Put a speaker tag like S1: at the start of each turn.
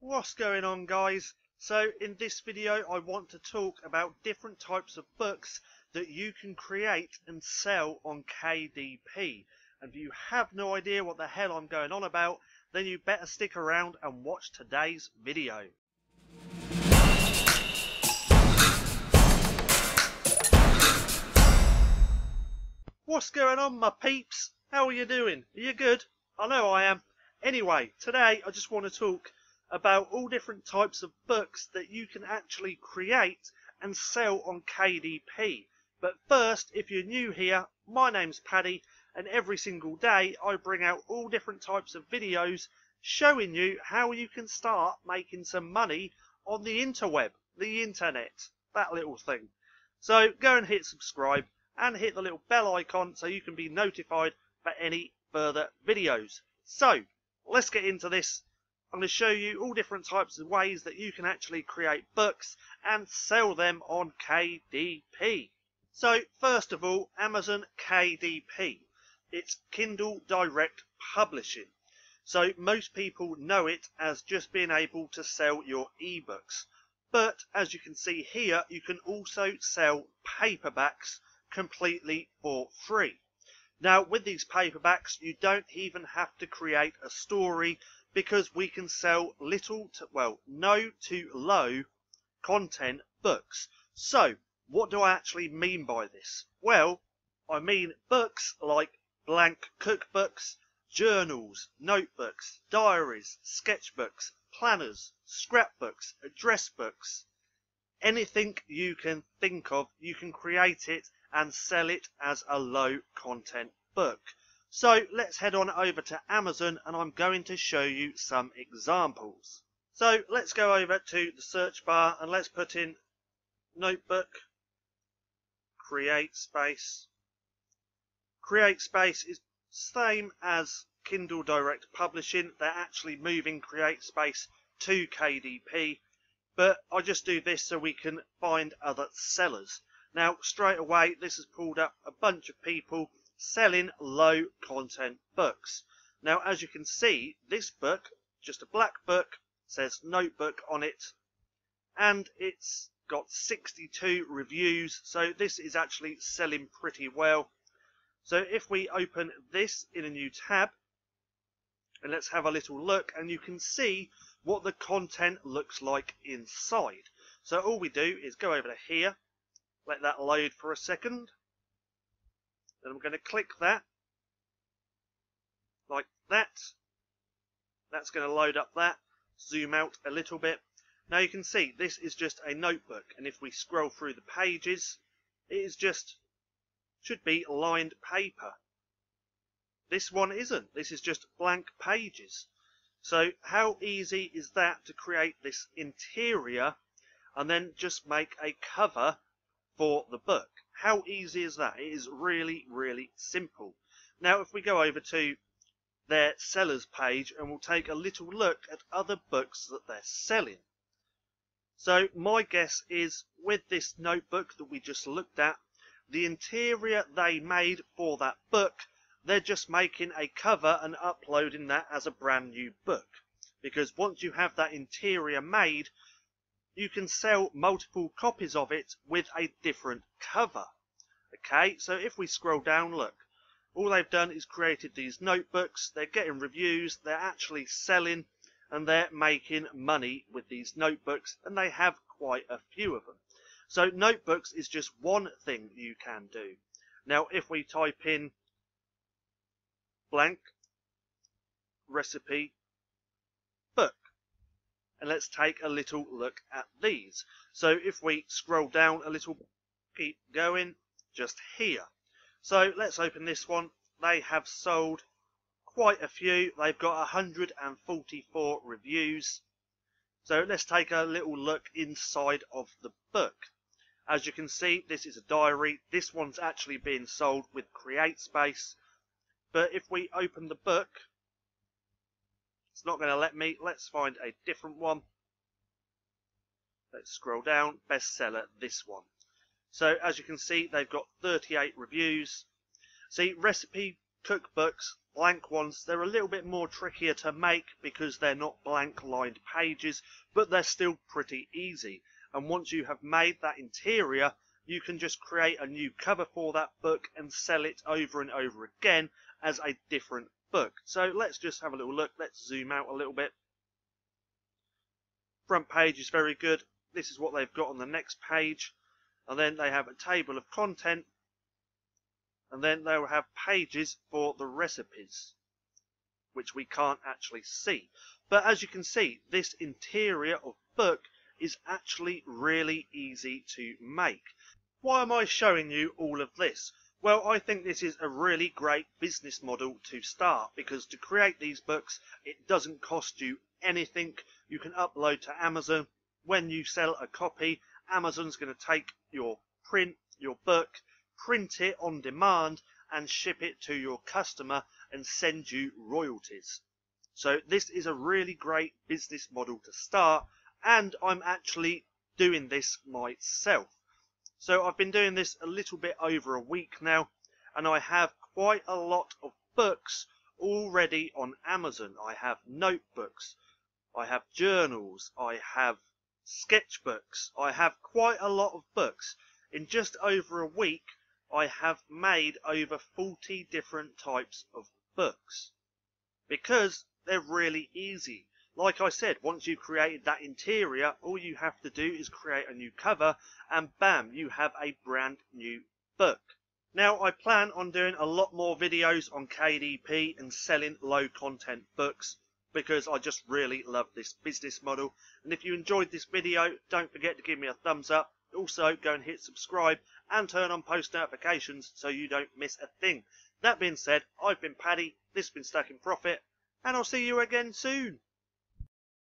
S1: What's going on, guys? So in this video I want to talk about different types of books that you can create and sell on KDP. And if you have no idea what the hell I'm going on about, then you better stick around and watch today's video. What's going on, my peeps? How are you doing? Are you good? I know I am. Anyway, today I just want to talk about all different types of books that you can actually create and sell on KDP. But first, if you're new here, my name's Paddy, and every single day I bring out all different types of videos showing you how you can start making some money on the interweb, the internet, that little thing. So go and hit subscribe and hit the little bell icon so you can be notified for any further videos. So let's get into this. I'm going to show you all different types of ways that you can actually create books and sell them on KDP. So first of all, Amazon KDP. It's Kindle Direct Publishing. So most people know it as just being able to sell your ebooks. But as you can see here, you can also sell paperbacks completely for free. Now with these paperbacks, you don't even have to create a story, because we can sell little to, well, no to low content books. So what do I actually mean by this? Well, I mean books like blank cookbooks, journals, notebooks, diaries, sketchbooks, planners, scrapbooks, address books. Anything you can think of, you can create it and sell it as a low content book. So let's head on over to Amazon and I'm going to show you some examples. So let's go over to the search bar and let's put in notebook, create space. Create space is same as Kindle Direct Publishing. They're actually moving create space to KDP, but I just do this so we can find other sellers. Now straight away this has pulled up a bunch of people selling low content books. Now as you can see, this book, just a black book, says notebook on it, and it's got 62 reviews, so this is actually selling pretty well. So if we open this in a new tab and let's have a little look, and you can see what the content looks like inside. So all we do is go over to here, let that load for a second. Then I'm going to click that, like that. That's going to load up that. Zoom out a little bit. Now you can see this is just a notebook, and if we scroll through the pages, it is just, should be lined paper. This one isn't. This is just blank pages. So how easy is that to create this interior and then just make a cover for the book? How easy is that? It is really, really simple. Now if we go over to their sellers page and we'll take a little look at other books that they're selling. So my guess is with this notebook that we just looked at, the interior they made for that book, they're just making a cover and uploading that as a brand new book. Because once you have that interior made, you can sell multiple copies of it with a different cover. Okay, so if we scroll down, look, all they've done is created these notebooks. They're getting reviews, they're actually selling, and they're making money with these notebooks, and they have quite a few of them. So notebooks is just one thing you can do. Now if we type in blank recipe book, and let's take a little look at these. So if we scroll down a little, keep going, just here. So let's open this one. They have sold quite a few. They've got 144 reviews. So let's take a little look inside of the book. As you can see, this is a diary. This one's actually being sold with create space. But if we open the book, it's not going to let me. Let's find a different one. Let's scroll down. Bestseller, this one. So as you can see, they've got 38 reviews. See, recipe cookbooks, blank ones, they're a little bit more trickier to make because they're not blank lined pages, but they're still pretty easy. And once you have made that interior, you can just create a new cover for that book and sell it over and over again as a different book. So let's just have a little look. Let's zoom out a little bit. Front page is very good. This is what they've got on the next page. And then they have a table of content. And then they will have pages for the recipes, which we can't actually see. But as you can see, this interior of book is actually really easy to make. Why am I showing you all of this? Well, I think this is a really great business model to start, because to create these books, it doesn't cost you anything. You can upload to Amazon. When you sell a copy, Amazon's going to take your book, print it on demand, and ship it to your customer and send you royalties. So this is a really great business model to start, and I'm actually doing this myself. So I've been doing this a little bit over a week now, and I have quite a lot of books already on Amazon. I have notebooks, I have journals, I have sketchbooks, I have quite a lot of books. In just over a week, I have made over 40 different types of books, because they're really easy. Like I said, once you've created that interior, all you have to do is create a new cover, and bam, you have a brand new book. Now, I plan on doing a lot more videos on KDP and selling low content books, because I just really love this business model. And if you enjoyed this video, don't forget to give me a thumbs up. Also, go and hit subscribe and turn on post notifications so you don't miss a thing. That being said, I've been Paddy, this has been StackinProfit, and I'll see you again soon.